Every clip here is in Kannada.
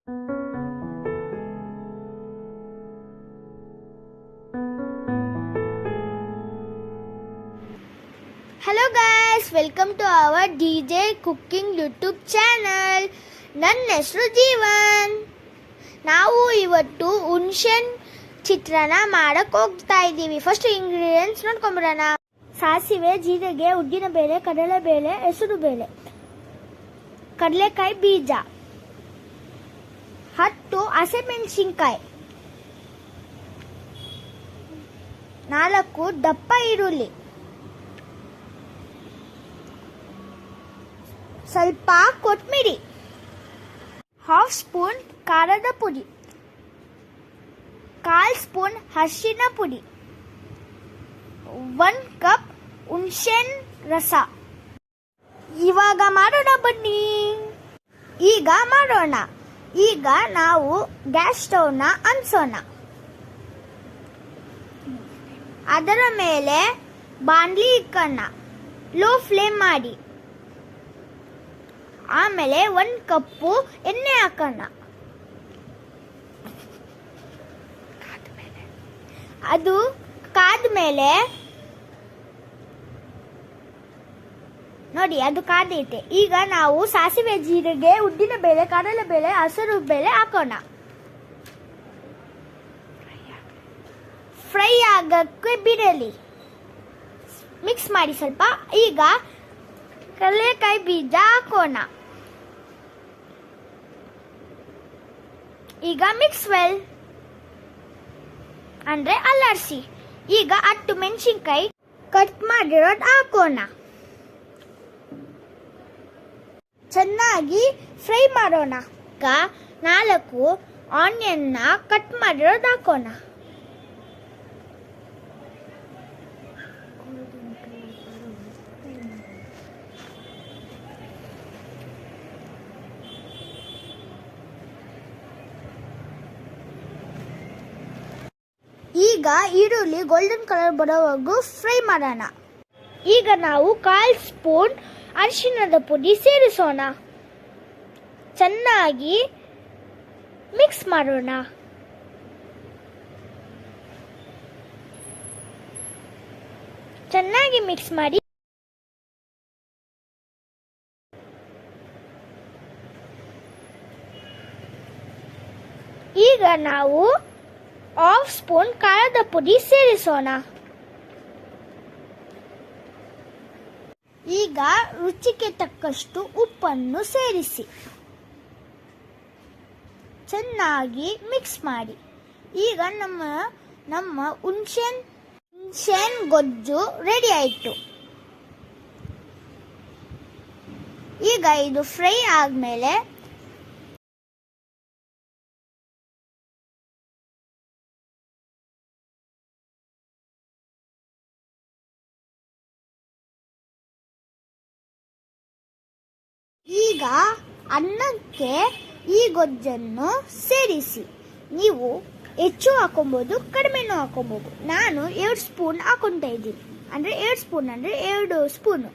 Hello guys, welcome to our DJ Cooking YouTube channel. ನನ್ನ ಹೆಸರು ಜೀವನ್. ನಾವು ಇವತ್ತು ಹುಣಸೆಹಣ್ಣು ಚಿತ್ರಾನ್ನ ಮಾಡಕ್ಕೆ ಹೋಗ್ತಾ ಇದ್ದೀವಿ. ಫಸ್ಟ್ ಇಂಗ್ರೀಡಿಯೆಂಟ್ಸ್ ನೋಡ್ಕೊಂಡ್ಬಿಡೋಣ. ಸಾಸಿವೆ, ಜೀರಿಗೆ, ಉದ್ದಿನಬೇಳೆ, ಕಡಲೆಬೇಳೆ, ಹೆಸರುಬೇಳೆ, ಕಡಲೆಕಾಯಿ ಬೀಜ, 10 ಹಸಿಮೆಣಸಿನಕಾಯಿ, 4 ದಪ್ಪ ಈರುಳ್ಳಿ, ಸ್ವಲ್ಪ ಕೊತ್ತಂಬರಿ, 1/2 ಸ್ಪೂನ್ ಖಾರದ ಪುಡಿ, 1/4 ಸ್ಪೂನ್ ಅರಿಶಿನ ಪುಡಿ, 1 ಕಪ್ ಹುಣಸೆಹಣ್ಣು ರಸ. ಇವಾಗ ಮಾಡೋಣ ಬನ್ನಿ. ಈಗ ನಾವು ಗ್ಯಾಸ್ ಸ್ಟವ್ನ ಅಂಟಿಸೋಣ. ಅದರ ಮೇಲೆ ಬಾಣಲಿ ಇಕ್ಕೋಣ. ಲೋ ಫ್ಲೇಮ್ ಮಾಡಿ. ಆಮೇಲೆ 1 ಕಪ್ಪು ಎಣ್ಣೆ ಹಾಕೋಣ. ಅದು ಕಾದ್ಮೇಲೆ ನೋಡಿ, ಅದು ಕಾದೈತೆ. ಈಗ ನಾವು ಸಾಸಿವೆ, ಜೀರಿಗೆ, ಉದ್ದಿನಬೇಳೆ, ಕಡಲೆಬೇಳೆ, ಹಸಿರು ಬೇಳೆ ಹಾಕೋಣ. ಫ್ರೈ ಆಗಕ್ಕೆ ಬಿಡಲಿ. ಮಿಕ್ಸ್ ಮಾಡಿ ಸ್ವಲ್ಪ. ಈಗ ಕಡಲೆಕಾಯಿ ಬೀಜ ಹಾಕೋಣ. ಈಗ ಮಿಕ್ಸ್ ವೆಲ್ ಅಂದ್ರೆ ಅಲ್ಲಾಡಿಸಿ. ಈಗ 10 ಮೆಣಸಿನಕಾಯಿ ಕಟ್ ಮಾಡಿರೋದು ಹಾಕೋಣ. ಚೆನ್ನಾಗಿ ಫ್ರೈ ಮಾಡೋಣ. ಈಗ 4 ಆನಿಯನ್ನ ಕಟ್ ಮಾಡಿರೋದು ಹಾಕೋಣ. ಈಗ ಈರುಳ್ಳಿ ಗೋಲ್ಡನ್ ಕಲರ್ ಬರೋವರೆಗೂ ಫ್ರೈ ಮಾಡೋಣ. ಈಗ ನಾವು 1/4 ಸ್ಪೂನ್ ಅರಿಶಿಣದ ಪುಡಿ ಸೇರಿಸೋಣ. ಚೆನ್ನಾಗಿ ಮಿಕ್ಸ್ ಮಾಡೋಣ. ಚೆನ್ನಾಗಿ ಮಿಕ್ಸ್ ಮಾಡಿ. ಈಗ ನಾವು 1/2 ಸ್ಪೂನ್ ಖಾರದ ಪುಡಿ ಸೇರಿಸೋಣ. ಈಗ ರುಚಿಗೆ ತಕ್ಕಷ್ಟು ಉಪ್ಪನ್ನು ಸೇರಿಸಿ ಚೆನ್ನಾಗಿ ಮಿಕ್ಸ್ ಮಾಡಿ. ಈಗ ನಮ್ಮ ಹುಣಸೆಹಣ್ಣು ಗೊಜ್ಜು ರೆಡಿ ಆಯಿತು. ಈಗ ಇದು ಫ್ರೈ ಆದಮೇಲೆ ಈಗ ಅನ್ನಕ್ಕೆ ಈ ಗೊಜ್ಜನ್ನು ಸೇರಿಸಿ. ನೀವು ಹೆಚ್ಚು ಹಾಕೊಬಹುದು, ಕಡಿಮೆನೂ ಹಾಕೊಬಹುದು. ನಾನು 2 ಸ್ಪೂನ್ ಹಾಕೊತಾ ಇದ್ದೀನಿ. ಅಂದರೆ 2 ಸ್ಪೂನ್ ಅಂದರೆ 2 ಸ್ಪೂನು.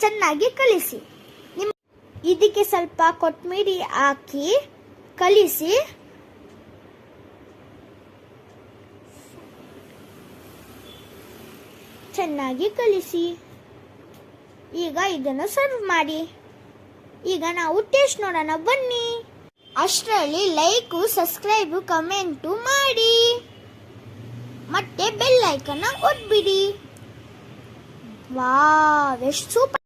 ಚೆನ್ನಾಗಿ ಕಲಿಸಿ. ಇದಕ್ಕೆ ಸ್ವಲ್ಪ ಕೊತ್ತಂಬರಿ ಹಾಕಿ ಕಲಿಸಿ. ಚೆನ್ನಾಗಿ ಕಲಿಸಿ. ಈಗ ಇದನ್ನು ಸರ್ವ್ ಮಾಡಿ. ಈಗ ನಾವು ಟೇಸ್ಟ್ ನೋಡೋಣ ಬನ್ನಿ. ಅಷ್ಟರಲ್ಲಿ ಲೈಕ್, ಸಬ್ಸ್ಕ್ರೈಬ್, ಕಮೆಂಟ್ ಮಾಡಿ. ಮತ್ತೆ ಬೆಲ್ ಐಕಾನ್ ಒತ್ಬಿಡಿ. ವಾವ್, ಎಷ್ಟು ಸೂಪರ್.